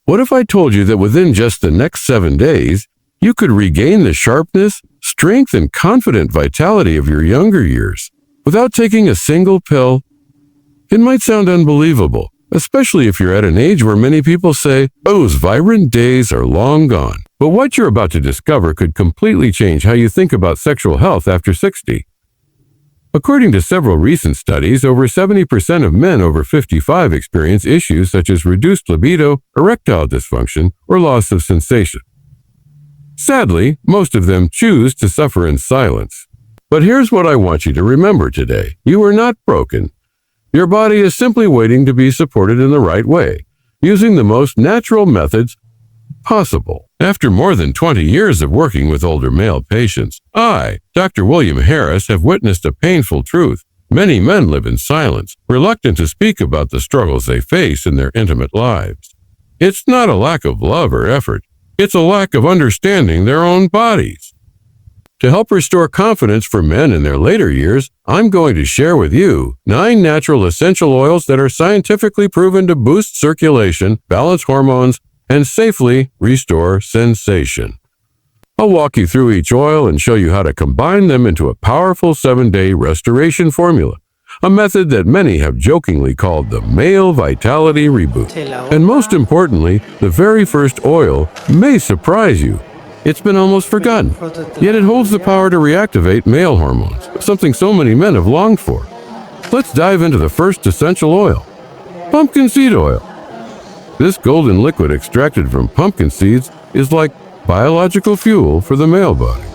What if I told you that within just the next 7 days, you could regain the sharpness, strength, and confident vitality of your younger years without taking a single pill? It might sound unbelievable, especially if you're at an age where many people say, those vibrant days are long gone. But what you're about to discover could completely change how you think about sexual health after 60. According to several recent studies, over 70% of men over 55 experience issues such as reduced libido, erectile dysfunction, or loss of sensation. Sadly, most of them choose to suffer in silence. But here's what I want you to remember today. You are not broken. Your body is simply waiting to be supported in the right way, using the most natural methods possible. After more than 20 years of working with older male patients, I, Dr. William Harris, have witnessed a painful truth. Many men live in silence, reluctant to speak about the struggles they face in their intimate lives. It's not a lack of love or effort. It's a lack of understanding their own bodies. To help restore confidence for men in their later years, I'm going to share with you 9 natural essential oils that are scientifically proven to boost circulation, balance hormones, and safely restore sensation. I'll walk you through each oil and show you how to combine them into a powerful 7-day restoration formula, a method that many have jokingly called the male vitality reboot. And most importantly, the very first oil may surprise you. It's been almost forgotten, yet it holds the power to reactivate male hormones, something so many men have longed for. Let's dive into the first essential oil, pumpkin seed oil. This golden liquid extracted from pumpkin seeds is like biological fuel for the male body.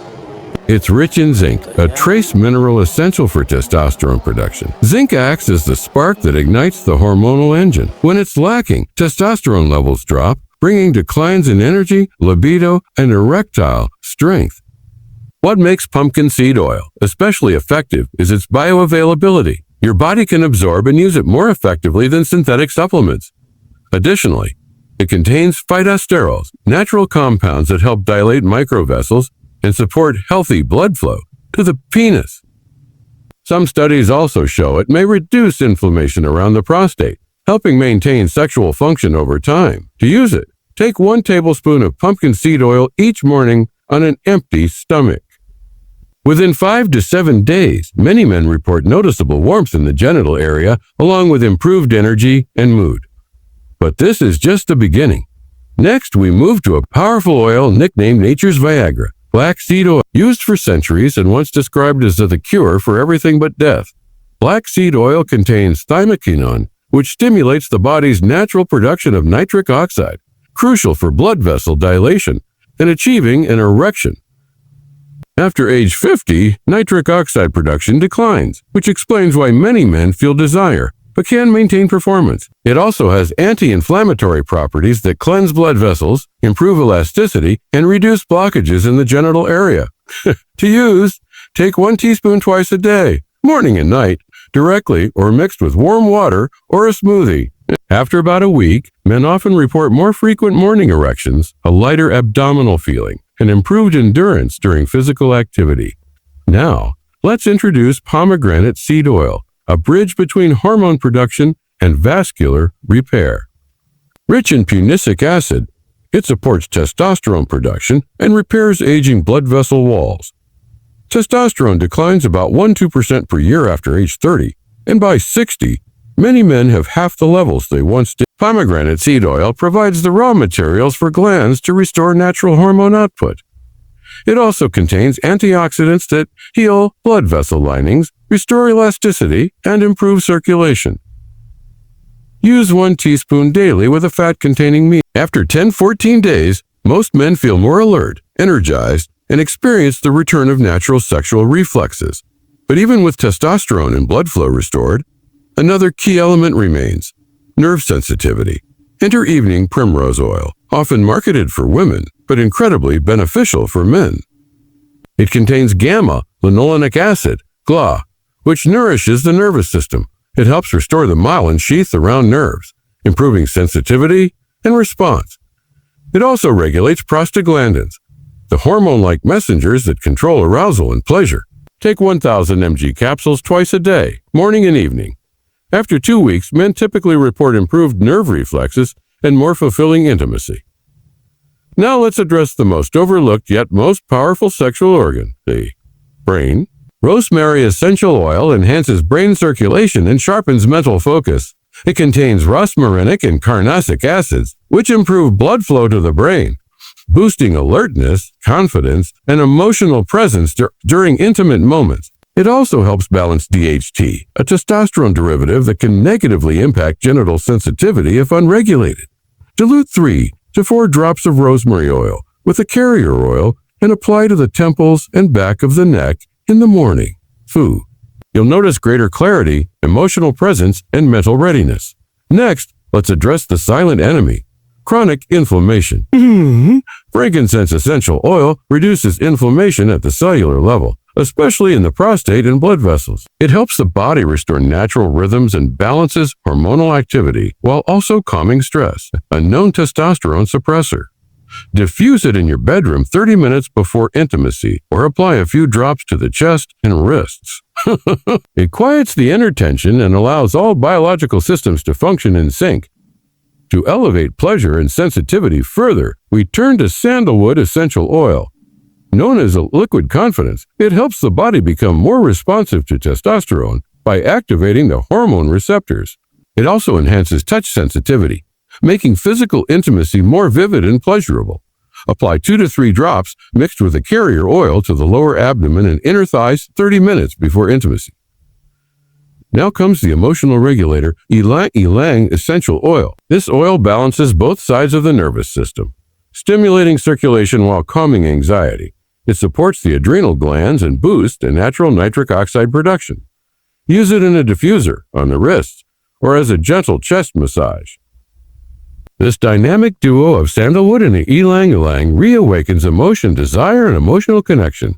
It's rich in zinc, a trace mineral essential for testosterone production. Zinc acts as the spark that ignites the hormonal engine. When it's lacking, testosterone levels drop, bringing declines in energy, libido, and erectile strength. What makes pumpkin seed oil especially effective is its bioavailability. Your body can absorb and use it more effectively than synthetic supplements. Additionally, it contains phytosterols, natural compounds that help dilate microvessels and support healthy blood flow to the penis. Some studies also show it may reduce inflammation around the prostate, helping maintain sexual function over time. To use it, take 1 tablespoon of pumpkin seed oil each morning on an empty stomach. Within 5 to 7 days, many men report noticeable warmth in the genital area, along with improved energy and mood. But this is just the beginning. Next, we move to a powerful oil nicknamed Nature's Viagra, black seed oil, used for centuries and once described as the cure for everything but death. Black seed oil contains thymoquinone, which stimulates the body's natural production of nitric oxide, crucial for blood vessel dilation and achieving an erection. After age 50, nitric oxide production declines, which explains why many men feel desire but can maintain performance. It also has anti-inflammatory properties that cleanse blood vessels, improve elasticity, and reduce blockages in the genital area. To use, take 1 teaspoon twice a day, morning and night, directly or mixed with warm water or a smoothie. After about a week, men often report more frequent morning erections, a lighter abdominal feeling, and improved endurance during physical activity. Now, let's introduce pomegranate seed oil, a bridge between hormone production and vascular repair. Rich in punicic acid, it supports testosterone production and repairs aging blood vessel walls. Testosterone declines about 1–2% per year after age 30, and by 60, many men have half the levels they once did. Pomegranate seed oil provides the raw materials for glands to restore natural hormone output. It also contains antioxidants that heal blood vessel linings, restore elasticity, and improve circulation. Use 1 teaspoon daily with a fat-containing meal. After 10–14 days, most men feel more alert, energized, and experience the return of natural sexual reflexes. But even with testosterone and blood flow restored, another key element remains: nerve sensitivity. Enter evening primrose oil, often marketed for women, but incredibly beneficial for men. It contains gamma-linolenic acid, GLA, which nourishes the nervous system. It helps restore the myelin sheath around nerves, improving sensitivity and response. It also regulates prostaglandins, the hormone-like messengers that control arousal and pleasure. Take 1,000 mg capsules twice a day, morning and evening. After 2 weeks, men typically report improved nerve reflexes and more fulfilling intimacy. Now let's address the most overlooked yet most powerful sexual organ, the brain. Rosemary essential oil enhances brain circulation and sharpens mental focus. It contains rosmarinic and carnosic acids, which improve blood flow to the brain, boosting alertness, confidence, and emotional presence during intimate moments. It also helps balance DHT, a testosterone derivative that can negatively impact genital sensitivity if unregulated. Dilute 3 to 4 drops of rosemary oil with a carrier oil and apply to the temples and back of the neck in the morning. Food. You'll notice greater clarity, emotional presence, and mental readiness. Next, let's address the silent enemy, chronic inflammation. Frankincense essential oil reduces inflammation at the cellular level, especially in the prostate and blood vessels. It helps the body restore natural rhythms and balances hormonal activity while also calming stress, a known testosterone suppressor. Diffuse it in your bedroom 30 minutes before intimacy or apply a few drops to the chest and wrists. It quiets the inner tension and allows all biological systems to function in sync. To elevate pleasure and sensitivity further, we turn to sandalwood essential oil. Known as a liquid confidence, it helps the body become more responsive to testosterone by activating the hormone receptors. It also enhances touch sensitivity, making physical intimacy more vivid and pleasurable. Apply 2 to 3 drops mixed with a carrier oil to the lower abdomen and inner thighs 30 minutes before intimacy. Now comes the emotional regulator, ylang ylang essential oil. This oil balances both sides of the nervous system, stimulating circulation while calming anxiety. It supports the adrenal glands and boosts the natural nitric oxide production. Use it in a diffuser, on the wrists, or as a gentle chest massage. This dynamic duo of sandalwood and ylang ylang reawakens emotion, desire, and emotional connection.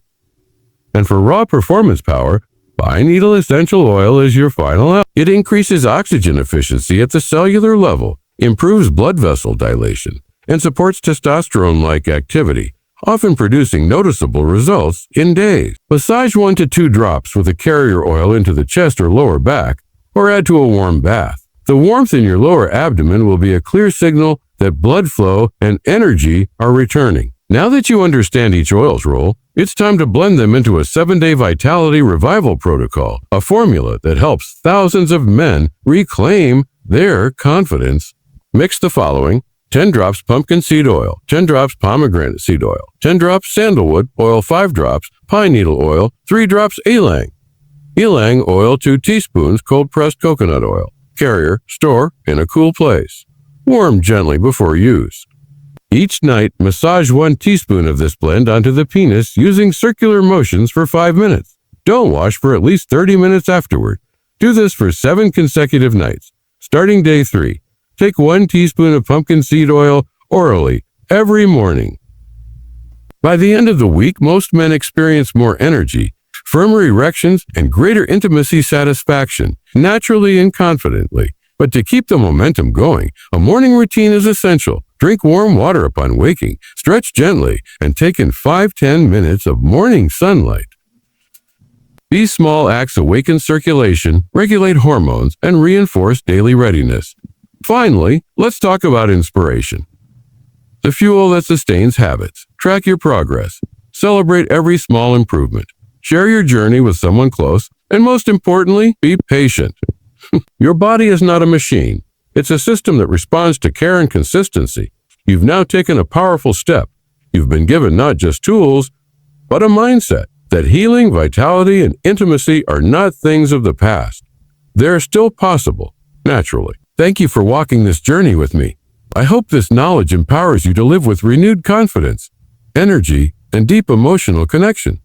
And for raw performance power, pine needle essential oil is your final out. It increases oxygen efficiency at the cellular level, improves blood vessel dilation, and supports testosterone-like activity, often producing noticeable results in days. Massage 1 to 2 drops with a carrier oil into the chest or lower back, or add to a warm bath. The warmth in your lower abdomen will be a clear signal that blood flow and energy are returning. Now that you understand each oil's role, it's time to blend them into a 7-day vitality revival protocol, a formula that helps thousands of men reclaim their confidence. Mix the following: 10 drops pumpkin seed oil, 10 drops pomegranate seed oil, 10 drops sandalwood oil, 5 drops pine needle oil, 3 drops ylang. Ylang oil, 2 teaspoons cold-pressed coconut oil. Carrier, store in a cool place. Warm gently before use. Each night, massage 1 teaspoon of this blend onto the penis using circular motions for 5 minutes. Don't wash for at least 30 minutes afterward. Do this for 7 consecutive nights. Starting day 3, take 1 teaspoon of pumpkin seed oil orally every morning. By the end of the week, most men experience more energy, firmer erections, and greater intimacy satisfaction, naturally and confidently. But to keep the momentum going, a morning routine is essential. Drink warm water upon waking, stretch gently, and take in 5-10 minutes of morning sunlight. These small acts awaken circulation, regulate hormones, and reinforce daily readiness. Finally, let's talk about inspiration. The fuel that sustains habits. Track your progress. Celebrate every small improvement. Share your journey with someone close, and most importantly, be patient. Your body is not a machine. It's a system that responds to care and consistency. You've now taken a powerful step. You've been given not just tools, but a mindset that healing, vitality, and intimacy are not things of the past. They're still possible, naturally. Thank you for walking this journey with me. I hope this knowledge empowers you to live with renewed confidence, energy, and deep emotional connection.